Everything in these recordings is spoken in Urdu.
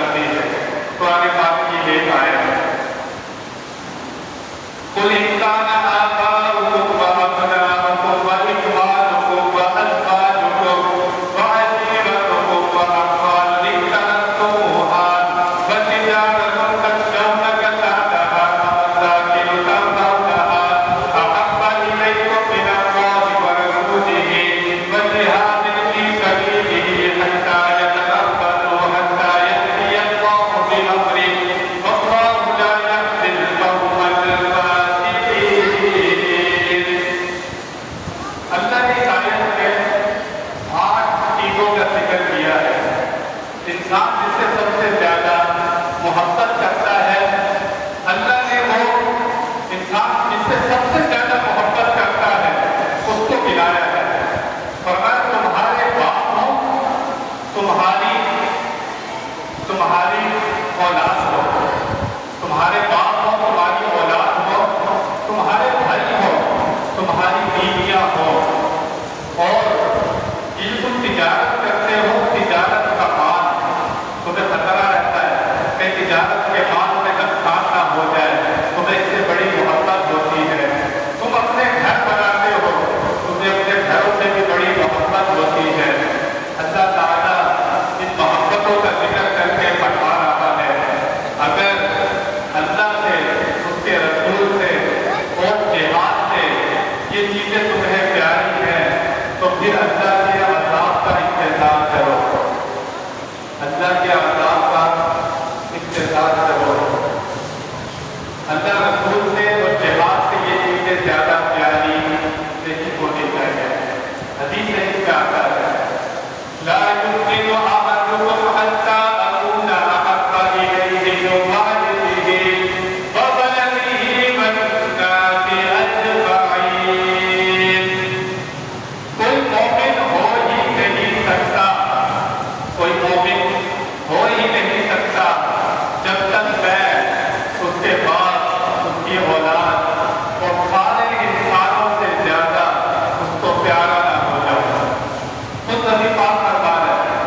کرتی ہے۔ قرآن پاک کی ایک آیت قل ان كان آباؤكم وأبناؤكم وإخوانكم وأزواجكم وعشيرتكم وأموال اقترفتموها وتجارة تخشون كسادها ومساكن ترضونها أحب إليكم من الله ورسوله وجهاد في سبيله حتى يتربصوا حتى يأتي الله بأمره والله لا يهدي القوم اللہ نے اس آیت میں 8 چیزوں کا ذکر کیا ہے۔ انسان جس سے سب سے زیادہ محبت کرتا ہے، اللہ نے وہ انسان جس سے سب سے زیادہ محبت کرتا ہے اس کو ملایا ہے۔ فرمایا تمہارے باپ ہو، تمہاری اولاد ہو، تمہارے باپ ہو، تمہاری اولاد ہو، تمہارے بھائی ہو، تمہاری بیویاں ہو، اور یہ تم تجارت کرتے ہو، تجارت کا مال تمہیں خطرہ رہتا ہے کہ تجارت کے مال میں نقصان نہ ہو جائے، تمہیں اس سے بڑی محبت ہوتی ہے۔ تم اپنے گھر بناتے ہو، تمہیں اپنے گھروں سے بھی بڑی محبت ہوتی ہے۔ اللہ تعالیٰ ان محبتوں کا ذکر کر کے فرما رہا ہے اگر اللہ سے، اس کے رسول سے اور جہاد سے یہ چیزیں تمہیں پیاری ہیں تو پھر اللہ کے عذاب کا انتظار کرو، اللہ کے عذاب کا انتظار کرو۔ اللہ رسول سے اور جہاد سے یہ چیزیں زیادہ پیاری نہیں ہونی چاہیے۔ حدیث شریف میں آتا ہے لا يمكن أحدكم حتى أكون أحب إليه من والده وولده والناس أجمعين۔ کوئی مومن ہو ہی نہیں سکتا، کوئی مومن ہو ہی نہیں سکتا جب تک میں اس کے بعد اس کی اولاد اور سارے انسانوں سے زیادہ اس کو پیارا نہ ہو جاؤں۔ خود نبی پاک فرما رہے ہیں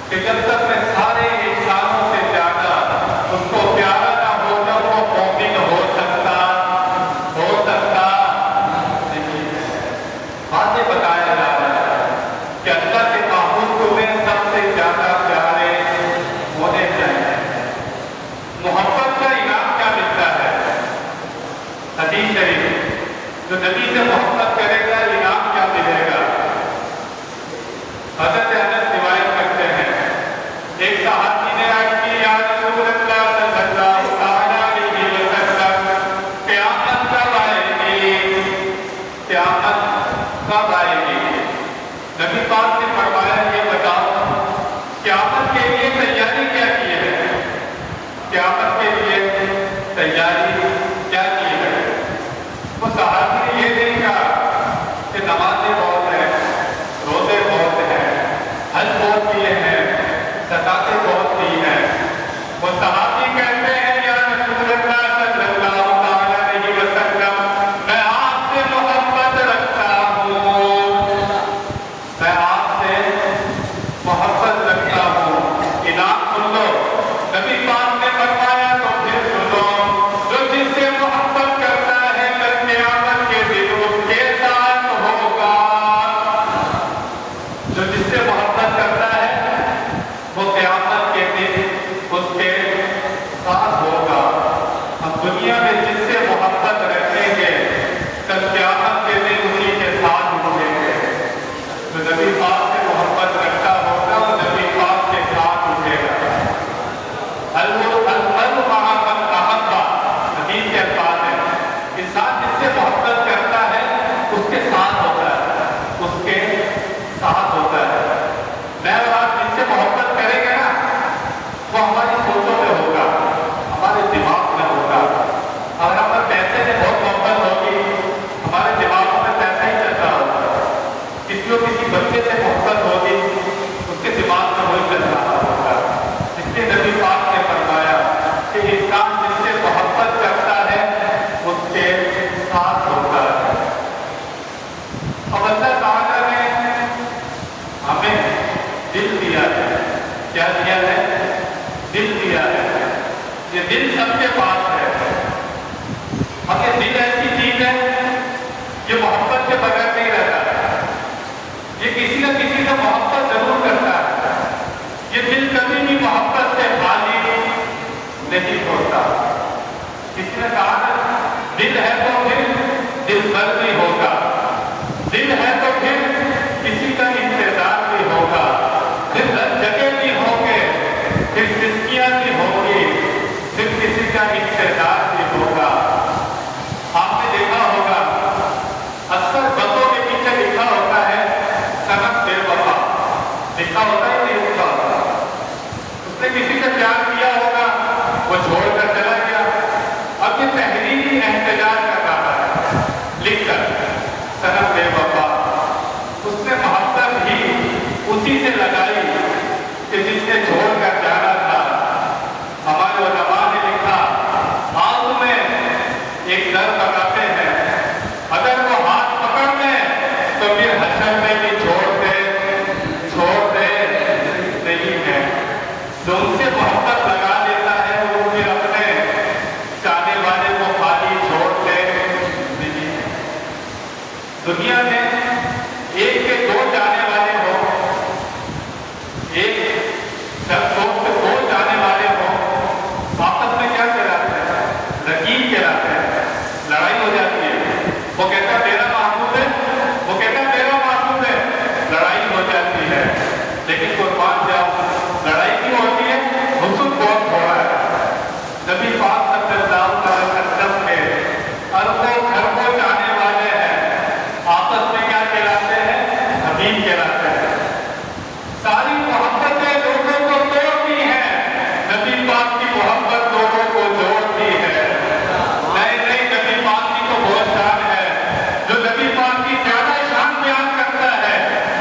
کہ جب تک میں سارے انسانوں سے زیادہ اس کو پیارا نہ ہو جاؤں وہ مومن ہو سکتا نہیں ہے۔ واضح بتایا جا رہا ہے کہ اللہ کے محبوب تمہیں سب سے زیادہ پیارے ہونے چاہیے۔ محبت کا انعام کیا ملتا ہے؟ حدیث شریف جو نبی سے محبت کرے گا انعام کیا ملے گا؟ حضرت انس روایت کرتے ہیں ایک صحابی نے عرض کی یا رسول اللہ صلی اللہ علیہ وسلم قیامت کب آئے گی؟ قیامت کب آئے گی؟ نبی پاک نے فرمایا یہ بتاؤ قیامت کے لیے تیاری کیا کی ہے؟ قیامت کے لیے تیاری کیا کی ہے؟ وہ صحابی نے یہ دیکھا کہ نمازیں بہت ہیں، روزے بہت ہیں، حج بہت کیے ہیں، زکاتیں بہت کی ہیں۔ وہ صحابی کہتے ہیں یا رسول اللہ صلی اللہ علیہ وسلم میں آپ سے محبت رکھتا ہوں، میں آپ سے محبت رکھتا ہوں۔ انعام سن لو، نبی پاک نے فرمایا تو پھر سنو جو دل سب کے پاس ہے، مگر دل ایسی چیز ہے یہ محبت کے بغیر نہیں رہتا، یہ کسی نہ کسی سے محبت ضرور کرتا ہے، یہ دل کبھی بھی محبت سے خالی نہیں ہوتا۔ کسی نے کہا نا دل ہے تو پھر دل بھر بھی ہوگا، دل ہے تو پھر کسی کا انتظار بھی ہوگا، پھر جگہ بھی ہوں گے، پھر سسکیاں بھی ہوں گی، پھر کسی کا انتظار بھی ہوگا۔ آپ نے دیکھا ہوگا اکثر بسوں کے پیچھے لکھا ہوتا ہے صنم بے وفا، لکھا ہوتا ہے نہیں ہوتا، اس نے کسی سے پیار کیا ہوگا، وہ چھوڑ کر چلا گیا، اب یہ تحریری احتجاج کر رہا ہے لکھ کر صنم بے وفا، اس نے محبت ہی اسی سے لگائی کہ جس نے چھوڑ کر جانا تھا۔ ہمارے علماء نے لکھا آنکھ میں ایک در بتاتے ہیں، اگر وہ ہاتھ پکڑ لیں تو پھر حشر میں بھی چھوڑتے نہیں ہے۔ جو ان سے محبت لگا لیتا ہے وہ پھر اپنے چاہنے والے کو خالی چھوڑتے نہیں ہے۔ دنیا میں ایک کے دو جانے والے ہوں، ایک جب دو جانے والے ہوں، آپس میں کیا کہلاتے ہیں؟ رقیب کہلاتے ہیں، لڑائی ہو جاتی ہے، وہ کہتا ہے میرا محبوب ہے، وہ کہتا ہے میرا محبوب ہے، لڑائی ہو جاتی ہے، لیکن قربان جاؤ لڑائی کیوں ہوتی ہے؟ حسن بہت ہو رہا ہے۔ نبی پاک صلی اللہ علیہ وسلم کے اربوں جانے والے ہیں، آپس میں کیا کہلاتے ہیں؟ حبیب کہلاتے ہیں۔ ساری محبتیں لوگوں کو توڑتی ہیں، نبی پاک کی محبت لوگوں کو جوڑتی ہے۔ نہیں نبی پاک کی تو بہت شان ہے، جو نبی پاک کی زیادہ شان بیان کرتا ہے،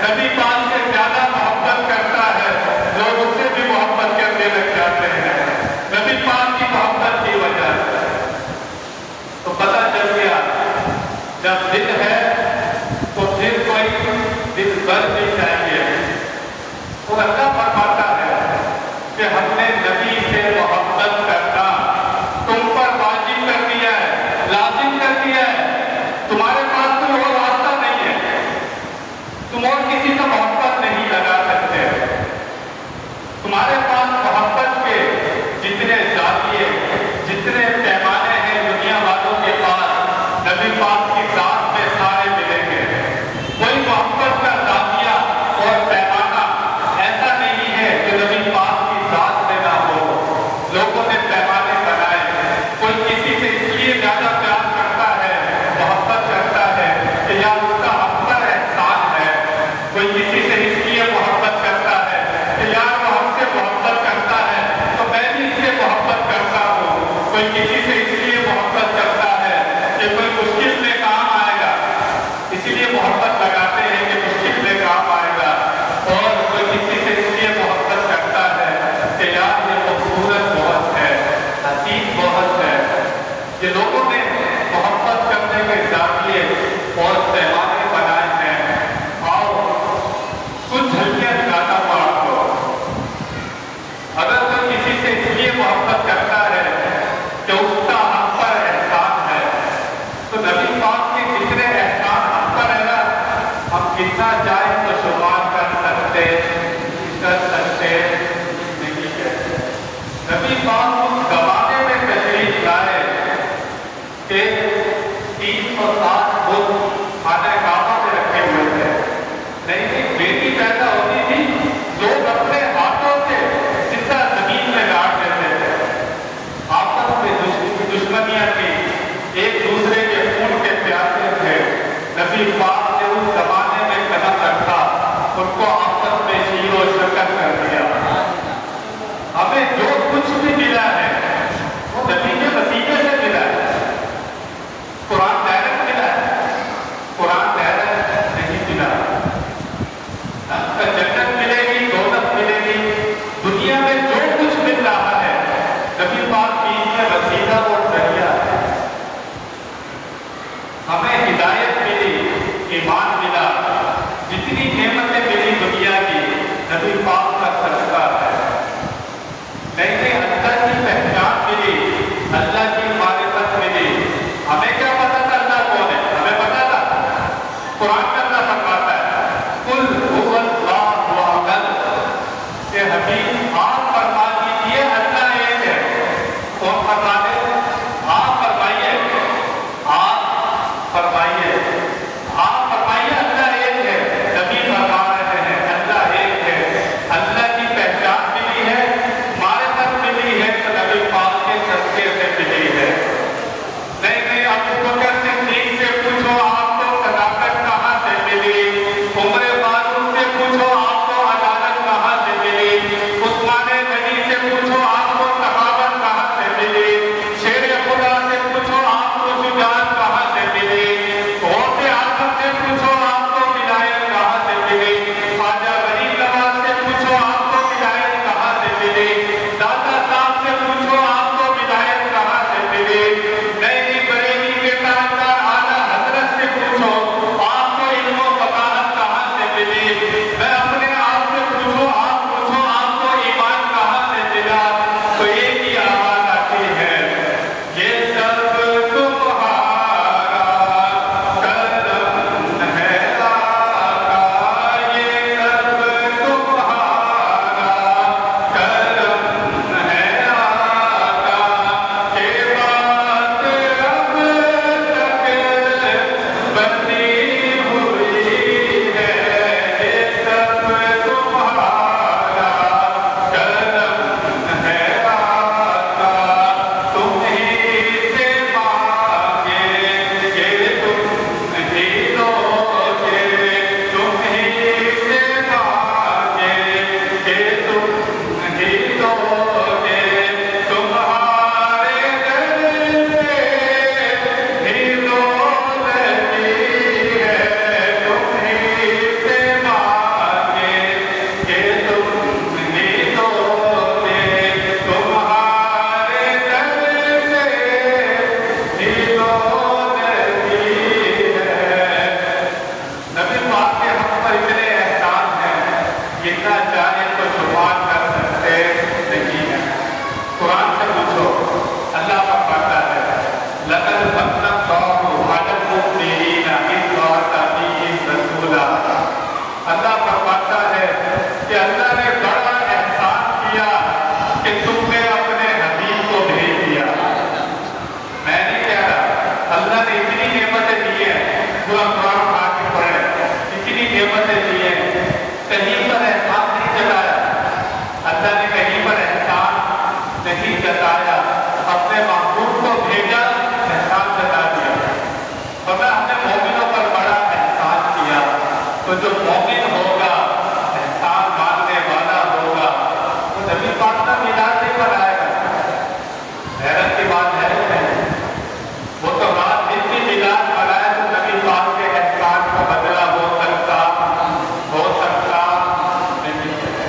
نبی پاک سے زیادہ محبت کرتا ہے، لوگ اس سے بھی محبت کرنے لگ جاتے ہیں نبی پاک کی محبت کی وجہ سے۔ تو پتہ چل گیا جب دل ہے تو پھر کوئی دل بھر بھی چاہیے۔ وہ اللہ فرماتا ہے کہ ہم نے نبی سے محبت کرنا تم پر واجب کر دیا ہے، لازم کر دیا ہے، تمہارے پاس کوئی اور راستہ نہیں ہے، تم اور کسی سے محبت نہیں لگا سکتے، تمہارے پاس محبت کے جتنے زاویے جتنے پیمانے ہیں دنیا والوں کے پاس، نبی پاک کی ذات میں سارے ملیں گے۔ کوئی محبت کا زاویہ اور پیمانہ ایسا نہیں ہے جو نبی پاک کی ذات میں نہ ہو۔ لوگوں نے پیمانے بنائے، کوئی کسی سے اس لیے زیادہ پیار کرتا ہے، محبت کرتا ہے کہ یا اس کا ہم پر احسان ہے، کوئی کسی سے اس لیے محبت کرتا ہے کہ یار وہ ہم سے محبت کرتا ہے تو میں بھی اس سے محبت کرتا ہوں، کوئی کسی سے اس لیے محبت کرتا ہے کہ کوئی مشکل میں کام آئے گا، اسی لیے محبت لگاتے ہیں کہ مشکل میں کام آئے گا، اور کوئی کسی سے اس لیے محبت کرتا ہے کہ یار یہ خوبصورت بہت ہے، حسین بہت ہے۔ یہ لوگوں نے محبت کرنے کے زاویے اور پیمانے بنائے ہیں۔ آؤ کچھ جھلکیاں دکھاتا ہوں آپ کو۔ اگر کوئی کسی سے اس لیے محبت کرتا ہے کہ اس کا ہم پر احسان ہے، تو نبی پاک کے جتنے احسان ہم پر ہے نا، ہم کتنا چاہیں تو شمار کر سکتے نہیں ہے۔ نبی پاک اس زمانے میں تشریف لائے کہ 360 بت خانہ کعبہ میں رکھے ہوئے تھے، نہیں ایک بیٹی پیدا ہوتی تھی، لوگ اپنے ہاتھوں سے سیدھا زمین میں گاڑ دیتے تھے، آپس میں دشمنیاں تھی، ایک دوسرے کے خون کے پیاسے تھے۔ نبی پاک نے اس زمانے میں قدم رکھا، ان کو آپس میں شیر و شکر کر دیا۔ ہمیں جو کچھ بھی ملا نہیں جتایا، اپنے محبوب کو بھیجا، احسان جتا دیا۔ اور ہم نے مومنوں پر بڑا احسان کیا، تو جو مومن ہوگا احسان ماننے والا ہوگا وہ نبی پاک کا میلاد نہیں منائے گا۔ حیرت کی بات ہے وہ تو رات دن کی میلاد منائے تو نبی پاک کے احسان کا بدلہ ہو سکتا نہیں ہے۔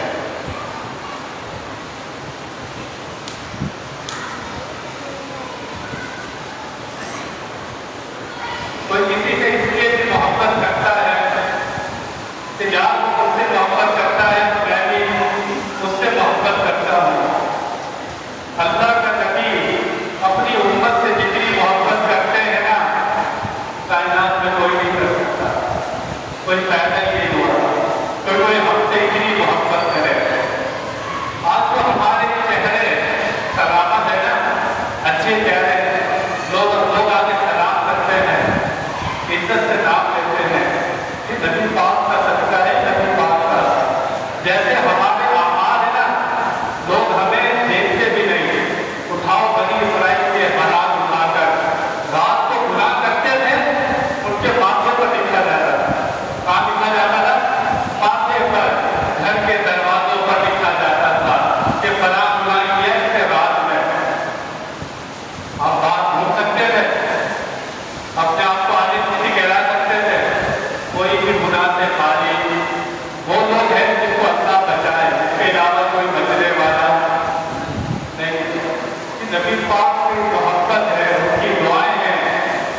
کوئی کسی سے اس لیے بھی محبت کرتا ہے کہ جب وہ اس سے محبت کرتا ہے تو میں بھی اس سے محبت کرتا ہوں۔ اللہ کا نبی اپنی امت سے جتنی محبت کرتے ہیں نا، کائنات میں کوئی نہیں کر سکتا، کوئی پیدا ہی نہیں ہوا کہ کوئی ہم سے اتنی محبت کرے۔ آج تو ہمارے چہرے سلامت ہے نا، اچھے چہرے، لوگ آگے سلام کرتے ہیں، عزت سے نام لیتے ہیں، یہ نبی پاک کا صدقہ ہے، نبی پاک کا۔ جیسے ہمارے اعمال ہے نا، لوگ ہمیں دیکھتے بھی نہیں۔ اٹھاؤ بنی اسرائیل کے حالات اٹھا کر، رات کو گناہ کرتے تھے، ان کے ماتھے پر لکھا جاتا تھا۔ کہاں لکھا جاتا تھا؟ ماتھے پر، گھر کے دروازوں پر لکھا جاتا تھا کہ فلاں گناہ کیا اس نے رات میں۔ آپ بات بھول سکتے تھے، اپنے آپ کو آگے کسی کہلا سکتے تھے، کوئی بھی گناہ سے خالی وہ لوگ ہیں جن کو اللہ بچائے، اس کے علاوہ کوئی بچنے والا نہیں۔ نبی پاک کی محبت ہے، ان کی دعائیں ہیں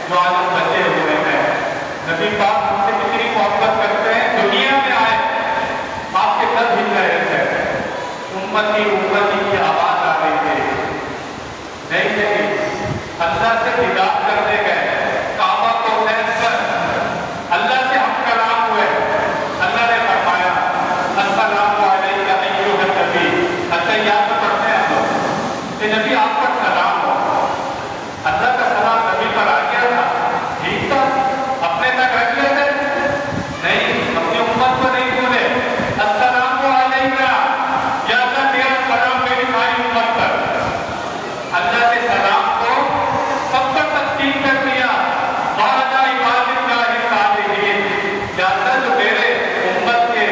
جو آج ہم بچے ہوئے ہیں۔ نبی پاک ہم سے کتنی محبت کرتے ہیں، دنیا میں آئے آپ کے ساتھ ہل رہے تھے، امتی کی آواز آ رہی تھی، نہیں اللہ سے خطاب کرنے گئے، کعبہ کو سیر کر اللہ سے ہم کلام ہوئے۔ اللہ نے فرمایا السلام علیک ایھا النبی، التحیات میں پڑھتے ہیں ہم لوگ کہ نبی آپ پر سلام ہو۔ اللہ کا سلام نبی پر آ گیا تھا، ٹھیک تھا، اپنے تک رکھ لیتے نہیں، اپنی امت کو نہیں بھولے۔ السلام علیک، یا اللہ تیرا سلام میری ساری امت پر۔ اللہ کے سلام کو سب پر تقسیم کر دیا، وعلیٰ عباد اللہ الصالحین، یا اللہ جو میرے امت کے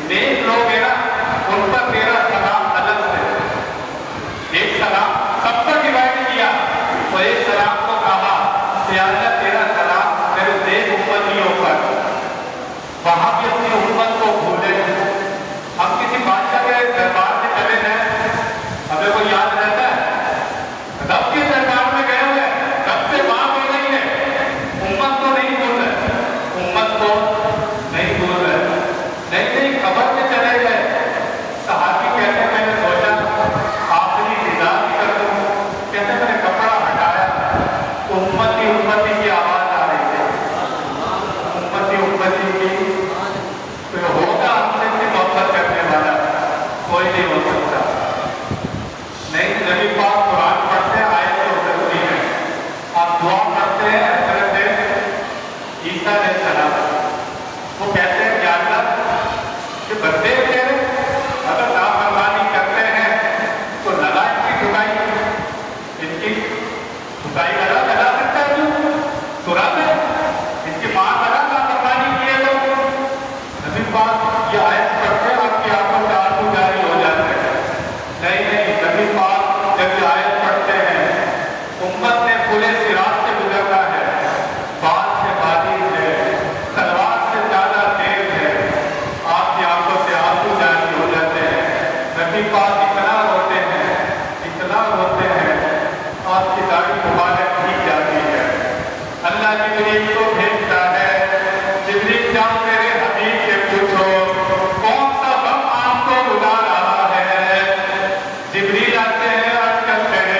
نیک لوگ ہیں نا، ان پر تیرا سلام الگ سے، ایک سلام سب پر ڈیوائڈ کیا، اور ایک سلام کو کہا کہ یا اللہ تیرا سلام میرے نیک امتیوں پر۔ وہاں بھی اپنی امت کو بھولے، ہم کسی بادشاہ کے دربار میں چلے جائیں، ہمیں وہ یاد رہتا ہے، رب کے دربار میں گئے ہوئے، رب سے بات ہو رہی ہے، امت کو نہیں بھول رہے، امت کو نہیں بھول رہے، نہیں خبر میں چلے گئے۔ صحابی کہتے میں نے سوچا آخری ندا بھی کر دوں، کہتے میں نے کپڑا ہٹایا تو امتی کی آواز آ رہی ہے، امتی کی، کوئی ہوگا ہم سے محبت کرنے والا؟ کوئی نہیں ہو سکتا۔ نہیں، نبی پاک قرآن پڑھتے ہیں، آیتیں اترتی ہیں، آپ دعا کرتے ہیں حضرت عیسیٰ علیہ السلام، وہ کہتے ہیں کہ اللہ کہ بندے تیرے اگر نافرمانی کرتے ہیں تو لگا ان کی ٹھکائی، ان کی ٹھکائی لگا سکتا ہے تو رب ہے، ان کی ماں لگا نافرمانی کیے تو نبی پاک یہ آیت پڑھتے ہیں، آپ کی آنکھوں سے آنسو جاری ہو جاتے ہیں۔ نہیں، نبی پاک جب یہ آیت پڑھتے ہیں، امت نے پورے صراط سے گزرنا ہے، بال سے باریک ہے، تلوار سے زیادہ تیز ہے، آپ کی آنکھوں سے آنسو جاری ہو جاتے ہیں۔ نبی پاک اتنا روتے ہیں، آپ کی داڑھی مبارک کھینچ جاتی ہے۔ اللہ جبریل کو بھیجتا ہے، جبریل جاؤ میرے حبیب سے پوچھو کون سا غم آپ کو رلا رہا ہے۔ جبریل آتے ہیں، عرض کرتے ہیں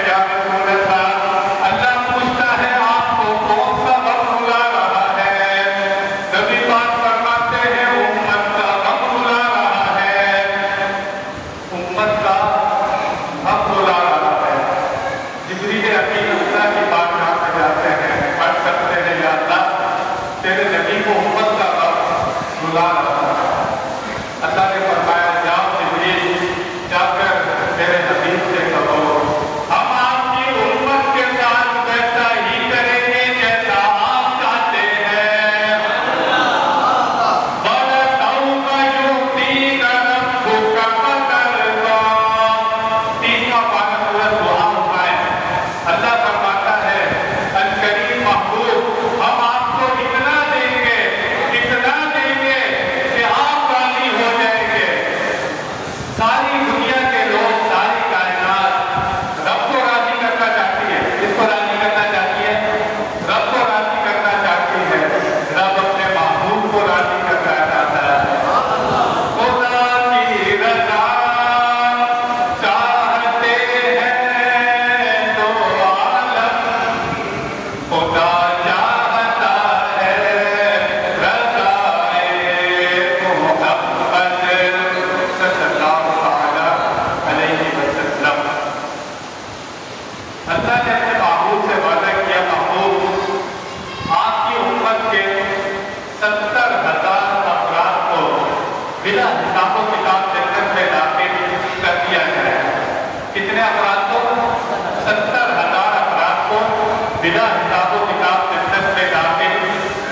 بلا حساب و کتاب جنت میں داخل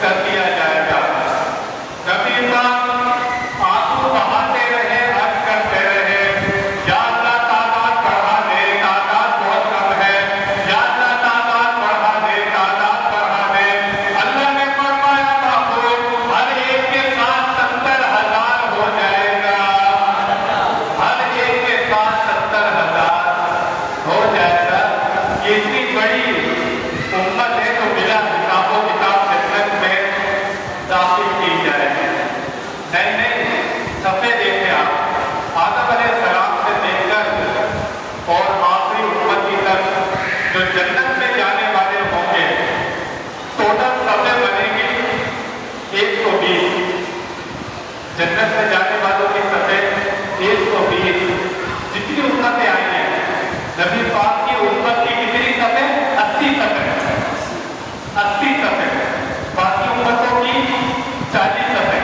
کر دیا جائے گا۔ نبی پاک آنسو بہاتے رہے، عرض کرتے رہے، یا اللہ تعداد بڑھا دے، تعداد بہت کم ہے، یا اللہ تعداد بڑھا دے، تعداد بڑھا دے۔ اللہ نے فرمایا محبوب ہر ایک کے ساتھ 70,000 ہو جائے گا، ہر ایک کے ساتھ 70,000 ہو جائے گا۔ یہ اتنی بڑی امت ہے تو بلا حساب و کتاب جنت میں داخل کی جائے گی۔ نئے نئے صفحے دیکھیں آپ، آدم علیہ السلام سے لے کر اور آخری امتی تک جو جنت میں جانے والے ہوں گے، ٹوٹل صفحے بنے گی 120۔ جنت میں جانے والوں کی صفحے 120۔ جتنی امتیں آئی ہیں، نبی پاک کی امت کی کتنی صفحے؟ 80 صفحے، 80 صفحے۔ باقی امتوں کی 40 صفحے۔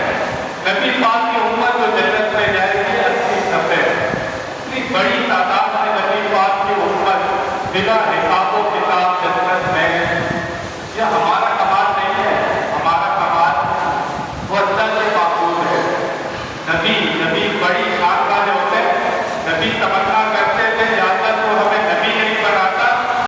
نبی پاک کی امت جو جنت میں جائے گی 80 صفحے۔ اتنی بڑی تعداد ہے نبی پاک کی امت بلا حساب